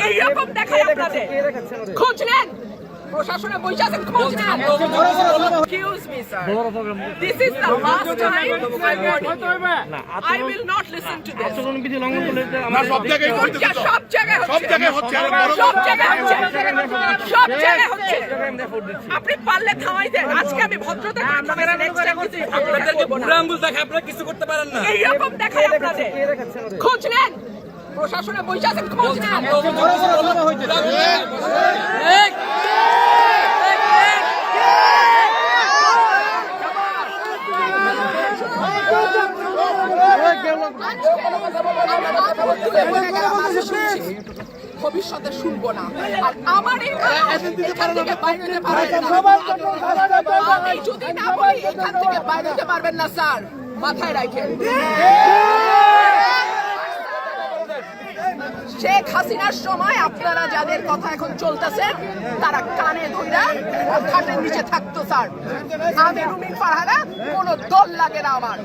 এইরকম দেখায় আপনাদের খোঁজ নেন প্রশাসনে বসে আছেন খোঁজ নেন excuse me sir this is the last time I will not listen to this আচরণ বিধি লঙ্ঘন করলে আমরা সব জায়গায় হচ্ছে সব জায়গায় হচ্ছে সব জায়গায় হচ্ছে আপনি পারলে থামাই দেন আজকে আমি ভদ্রতা করে থামাই নেক্সট টাইম কিছু আপনাদেরকে বুড়া আঙ্গুল দেখায় আপনারা কিছু করতে পারেন না। এইরকম দেখায় আপনাদের খোঁজ নেন প্রশাসনে বসে আছেন খোঁজ নেন ভবিষ্যতে শুনবো না আর আমার এখান থেকে বাইরে যেতে পারবেন না আমি যদি না বলি এখান থেকে বাইরে যেতে পারবেন না স্যার মাথায় রাখেন শেখ হাসিনার সময় আপনারা যাদের কথা এখন চলতেছেন তারা কানে ধইরা খাটের নিচে থাকতো স্যার আমি রুমিন ফারহানা কোনো দল লাগে না আমার